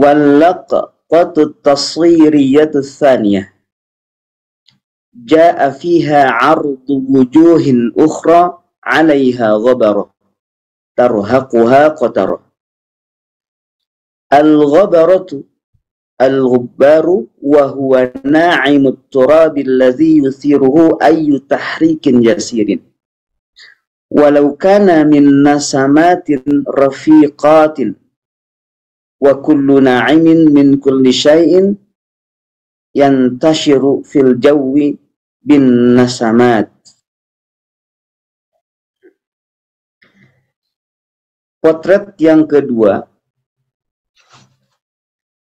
Wallaqatu taswiriyatu tsaniyah jaa fiha 'ardu wujuhin ukhra 'alaiha ghabarah tarhaquha qatarah. Al-ghabaratu al-ghubbaru wa huwa na'imut turabi alladhi yusiruhu ayyu tahrikin yasirin walau kana min nasamatin rafiqatin wa kullu na'imin min kulli syai'in yantashiru fil jawi bin nasamat. Potret yang kedua,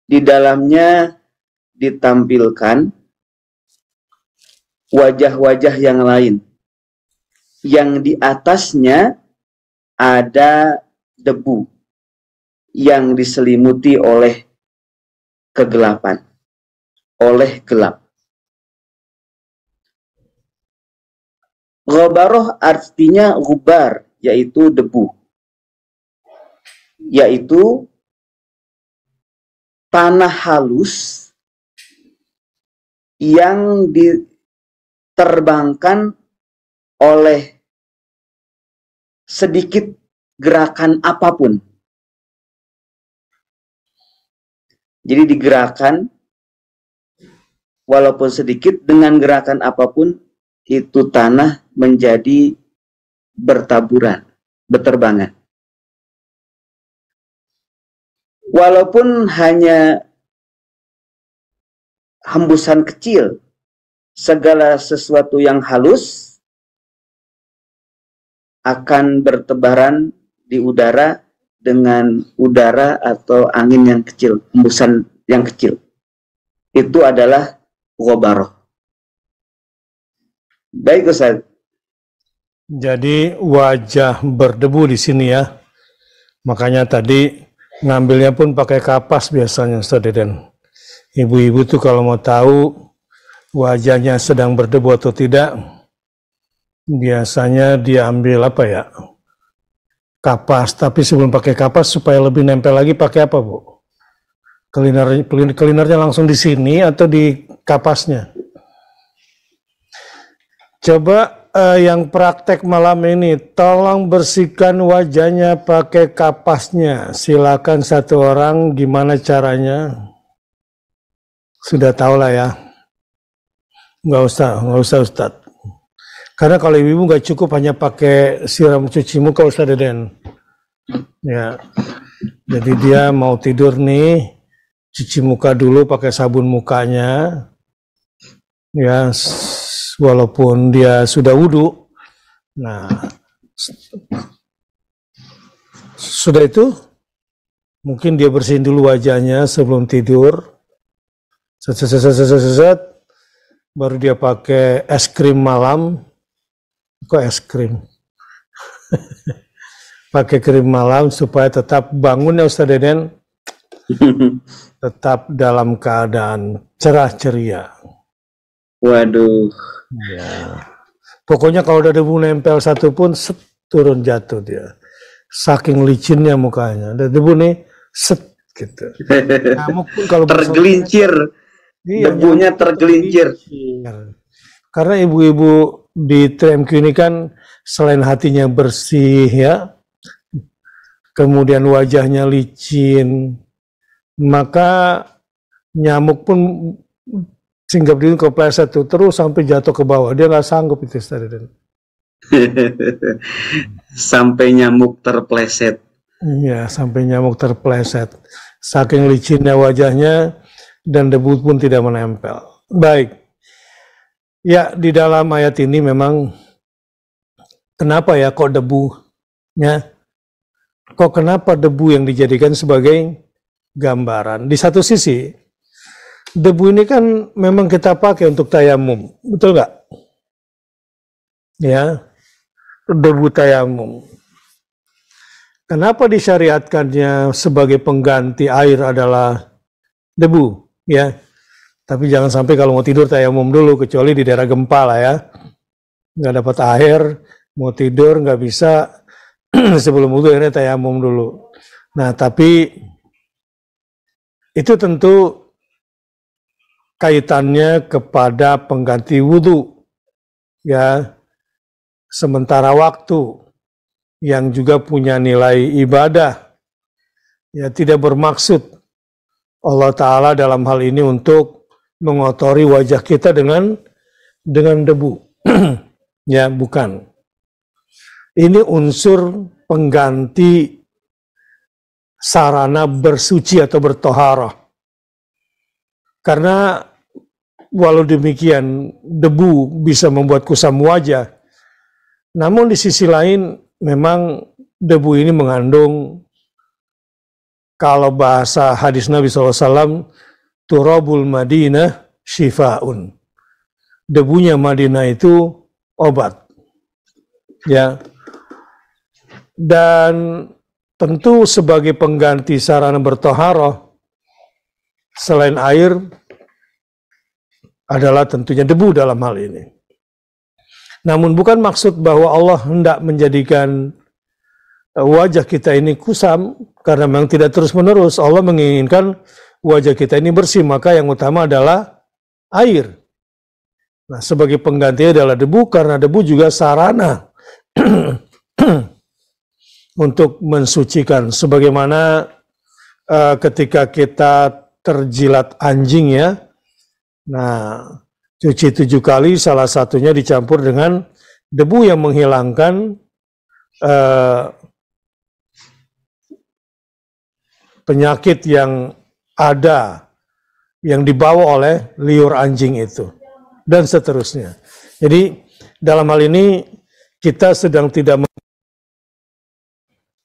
di dalamnya ditampilkan wajah-wajah yang lain yang di atasnya ada debu yang diselimuti oleh kegelapan, oleh gelap. Ghabaroh artinya gubar, yaitu debu, yaitu tanah halus yang diterbangkan oleh sedikit gerakan apapun. Jadi digerakkan walaupun sedikit, dengan gerakan apapun itu tanah menjadi bertaburan, berterbangan. Walaupun hanya hembusan kecil, segala sesuatu yang halus akan bertebaran di udara dengan udara atau angin yang kecil, hembusan yang kecil. Itu adalah ghabaroh. Baik, Ustaz. Jadi wajah berdebu di sini ya. Makanya tadi ngambilnya pun pakai kapas biasanya, Ustaz Deden. Ibu-ibu tuh kalau mau tahu wajahnya sedang berdebu atau tidak, biasanya diambil apa ya? Kapas, tapi sebelum pakai kapas supaya lebih nempel lagi pakai apa, Bu? Cleanernya langsung di sini atau di kapasnya? Coba yang praktek malam ini, tolong bersihkan wajahnya pakai kapasnya. Silakan satu orang, gimana caranya? Sudah tahu lah ya. Nggak usah Ustaz. Karena kalau ibu nggak cukup hanya pakai siram cuci muka, Ustaz Deden. Ya, jadi dia mau tidur nih, cuci muka dulu pakai sabun mukanya. Ya, walaupun dia sudah wudhu. Nah, sudah itu, mungkin dia bersihin dulu wajahnya sebelum tidur. Baru dia pakai es krim malam. Kok es krim? Pakai krim malam supaya tetap bangun ya Ustaz Deden. Tetap dalam keadaan cerah ceria. Waduh. Ya. Pokoknya kalau ada debu nempel satu pun turun jatuh dia. Saking licinnya mukanya. Ada debu nih gitu. Nyamuk pun kalau tergelincir. Debunya tergelincir. Karena ibu-ibu di TMQ ini kan selain hatinya bersih ya, kemudian wajahnya licin, maka nyamuk pun singgap di kepleset tuh terus sampai jatuh ke bawah. Dia nggak sanggup itu tadi. Sampai nyamuk terpleset. Iya, sampai nyamuk terpleset. Saking licinnya wajahnya dan debu pun tidak menempel. Baik. Ya, di dalam ayat ini memang kenapa ya kok debunya? Kok kenapa debu yang dijadikan sebagai gambaran? Di satu sisi, debu ini kan memang kita pakai untuk tayamum, betul nggak? Ya, debu tayamum. Kenapa disyariatkannya sebagai pengganti air adalah debu? Ya, tapi jangan sampai kalau mau tidur tayamum dulu, kecuali di daerah gempa lah ya. Nggak dapat air, mau tidur nggak bisa, sebelum itu akhirnya tayamum dulu. Nah, tapi itu tentu kaitannya kepada pengganti wudhu, ya, sementara waktu, yang juga punya nilai ibadah. Ya, tidak bermaksud Allah Ta'ala dalam hal ini untuk mengotori wajah kita dengan debu. Ya, bukan. Ini unsur pengganti sarana bersuci atau bertoharah. Karena walau demikian debu bisa membuat kusam wajah, namun di sisi lain memang debu ini mengandung, kalau bahasa hadis Nabi SAW, turabul Madinah shifaun. Debunya Madinah itu obat. Ya. Dan tentu sebagai pengganti sarana bertoharah selain air adalah tentunya debu dalam hal ini. Namun bukan maksud bahwa Allah hendak menjadikan wajah kita ini kusam, karena memang tidak terus-menerus. Allah menginginkan wajah kita ini bersih, maka yang utama adalah air. Nah, sebagai penggantinya adalah debu, karena debu juga sarana untuk mensucikan. Sebagaimana ketika kita terjilat anjing, ya, nah, cuci 7 kali, salah satunya dicampur dengan debu yang menghilangkan penyakit yang ada, yang dibawa oleh liur anjing itu, dan seterusnya. Jadi dalam hal ini kita sedang tidak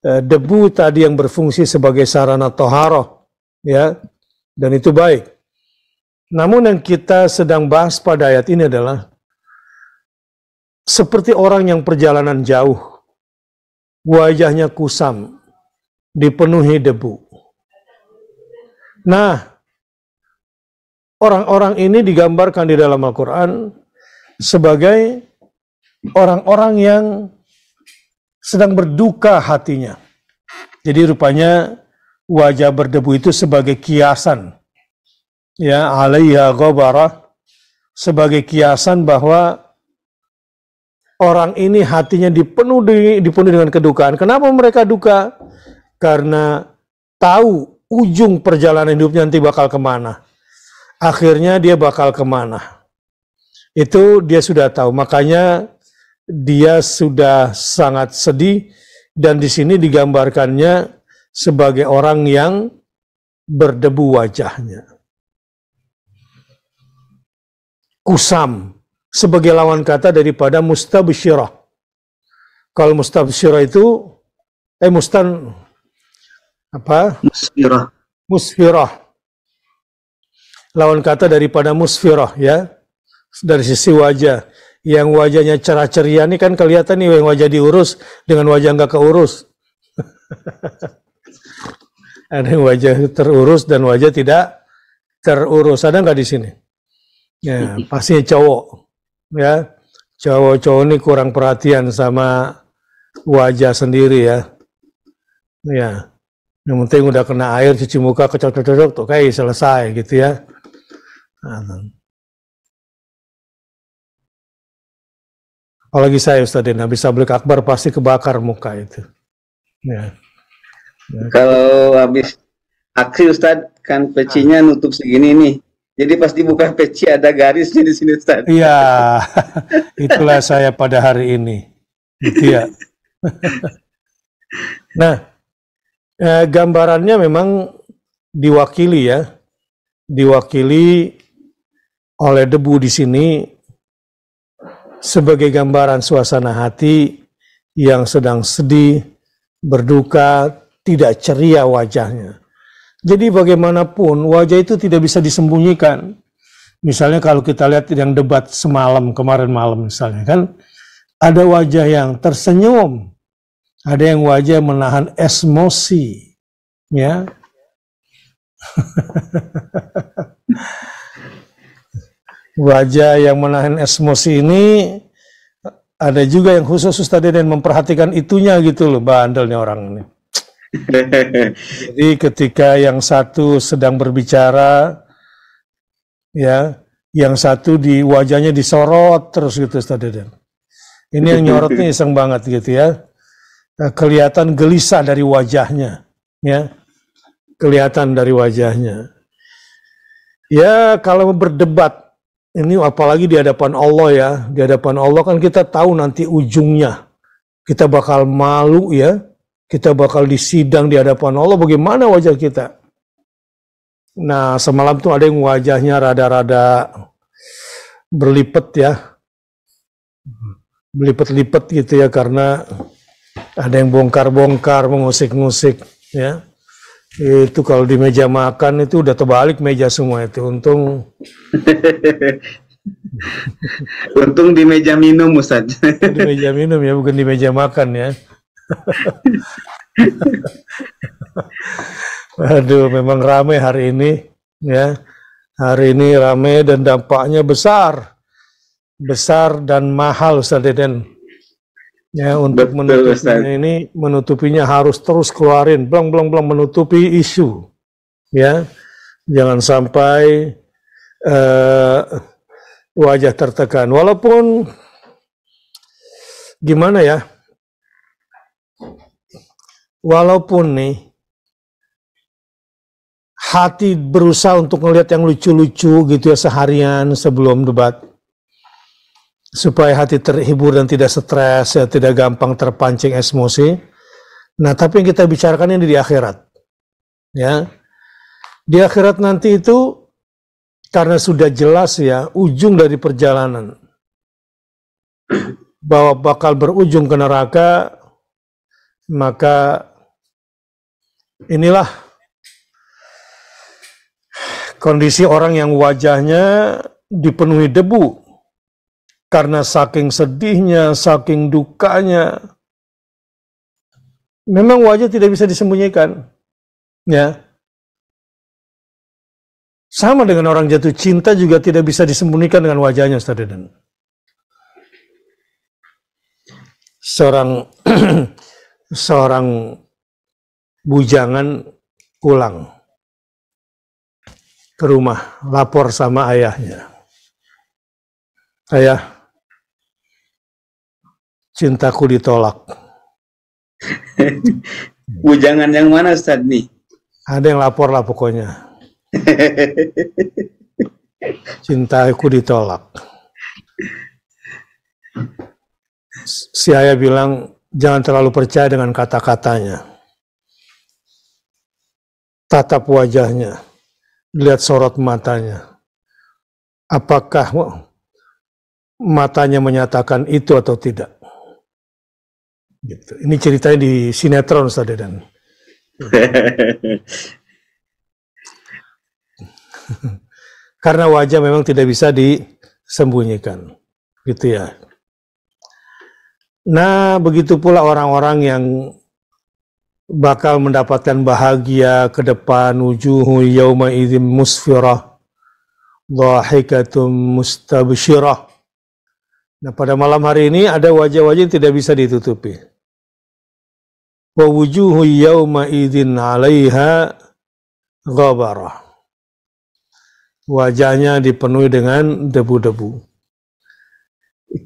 debu tadi yang berfungsi sebagai sarana toharoh, ya, dan itu baik. Namun yang kita sedang bahas pada ayat ini adalah seperti orang yang perjalanan jauh, wajahnya kusam, dipenuhi debu. Nah, orang-orang ini digambarkan di dalam Al-Quran sebagai orang-orang yang sedang berduka hatinya. Jadi rupanya wajah berdebu itu sebagai kiasan, ya, alaiha ghabarah, sebagai kiasan bahwa orang ini hatinya dipenuhi dengan kedukaan. Kenapa mereka duka? Karena tahu ujung perjalanan hidupnya nanti bakal kemana. Akhirnya dia bakal kemana. Itu dia sudah tahu. Makanya dia sudah sangat sedih, dan di sini digambarkannya sebagai orang yang berdebu wajahnya. Kusam sebagai lawan kata daripada mustabsyirah. Kalau mustabsyirah itu musfirah. Lawan kata daripada musfirah, ya. Dari sisi wajah, yang wajahnya cerah ceria ini kan kelihatan nih, yang wajah diurus dengan wajah nggak keurus. Ada yang wajah terurus dan wajah tidak terurus. Ada nggak di sini? Ya, pastinya cowok. Ya, cowok-cowok ini kurang perhatian sama wajah sendiri, ya. Ya, yang penting udah kena air, cuci muka, kecocok-cocok, tuh kayak selesai gitu, ya. Apalagi saya, Ustaz, habis tabligh akbar pasti kebakar muka itu. Ya. Kalau habis aksi, Ustaz, kan pecinya nutup segini nih. Jadi pasti buka peci ada garisnya di sini, Ustaz. Iya, itulah saya pada hari ini. Gitu, ya. Nah, gambarannya memang diwakili, ya. Diwakili oleh debu di sini sebagai gambaran suasana hati yang sedang sedih, berduka, tidak ceria wajahnya. Jadi bagaimanapun wajah itu tidak bisa disembunyikan. Misalnya kalau kita lihat yang debat semalam, kemarin malam misalnya, kan ada wajah yang tersenyum, ada yang wajah menahan emosi, ya. Wajah yang menahan emosi ini ada juga yang khusus Ustaz dan memperhatikan itunya gitu loh, bandelnya orang ini. Jadi ketika yang satu sedang berbicara, ya, yang satu di wajahnya disorot terus gitu, Ustaz Deden. Ini yang nyorotnya iseng banget gitu ya. Kelihatan gelisah dari wajahnya, ya. Kelihatan dari wajahnya. Ya, kalau berdebat, ini apalagi di hadapan Allah ya, di hadapan Allah kan kita tahu nanti ujungnya. Kita bakal malu ya, kita bakal disidang di hadapan Allah, bagaimana wajah kita. Nah, semalam tuh ada yang wajahnya rada-rada berlipet ya, berlipet-lipet gitu ya, karena ada yang bongkar-bongkar, mengusik-ngusik ya. Itu kalau di meja makan itu udah terbalik meja semua itu. Untung di meja minum, Ustaz. di meja minum ya, bukan di meja makan ya. Aduh, memang ramai hari ini ya. Hari ini ramai dan dampaknya besar. Besar dan mahal, Ustaz Deden. Ya, untuk menutupinya harus terus keluarin, blang menutupi isu. Ya. Jangan sampai wajah tertekan. Walaupun gimana ya? Walaupun nih hati berusaha untuk ngelihat yang lucu-lucu gitu ya seharian sebelum debat, supaya hati terhibur dan tidak stres, ya, tidak gampang terpancing emosi. Nah, tapi yang kita bicarakan ini di akhirat. Ya. Di akhirat nanti itu karena sudah jelas ya ujung dari perjalanan bahwa bakal berujung ke neraka, maka inilah kondisi orang yang wajahnya dipenuhi debu. Karena saking sedihnya, saking dukanya, memang wajah tidak bisa disembunyikan. Ya. Sama dengan orang jatuh cinta juga tidak bisa disembunyikan dengan wajahnya, Ustaz Deden. Seorang bujangan pulang ke rumah, lapor sama ayahnya. Ayah, cintaku ditolak. Bujangan yang mana, Ustaz nih? Ada yang lapor lah pokoknya. Cintaku ditolak. Si ayah bilang, jangan terlalu percaya dengan kata-katanya. Tatap wajahnya, lihat sorot matanya. Apakah matanya menyatakan itu atau tidak? Gitu. Ini ceritanya di sinetron, Ustaz Dedan. Karena wajah memang tidak bisa disembunyikan, gitu ya. Nah, begitu pula orang-orang yang bakal mendapatkan bahagia ke depan, wujuhu yauma idzin musfirah, dhahikatum mustabsyirah. Nah, pada malam hari ini ada wajah-wajah yang tidak bisa ditutupi. Wa wujuhu yauma idzin 'alaiha ghabarah. Wajahnya dipenuhi dengan debu-debu.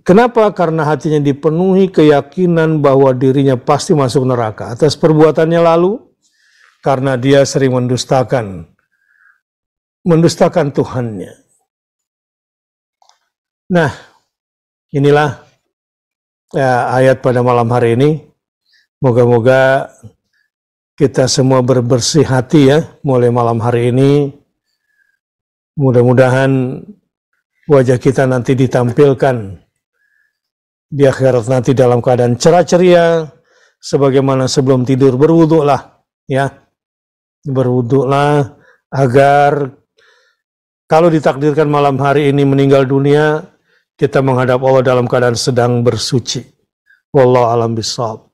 Kenapa? Karena hatinya dipenuhi keyakinan bahwa dirinya pasti masuk neraka atas perbuatannya lalu, karena dia sering mendustakan Tuhannya. Nah, inilah ayat pada malam hari ini. Moga-moga kita semua berbersih hati ya mulai malam hari ini. Mudah-mudahan wajah kita nanti ditampilkan di akhirat nanti dalam keadaan cerah ceria, sebagaimana sebelum tidur berwuduklah ya. Berwuduklah agar kalau ditakdirkan malam hari ini meninggal dunia, kita menghadap Allah dalam keadaan sedang bersuci. Wallahu a'lam bishawab.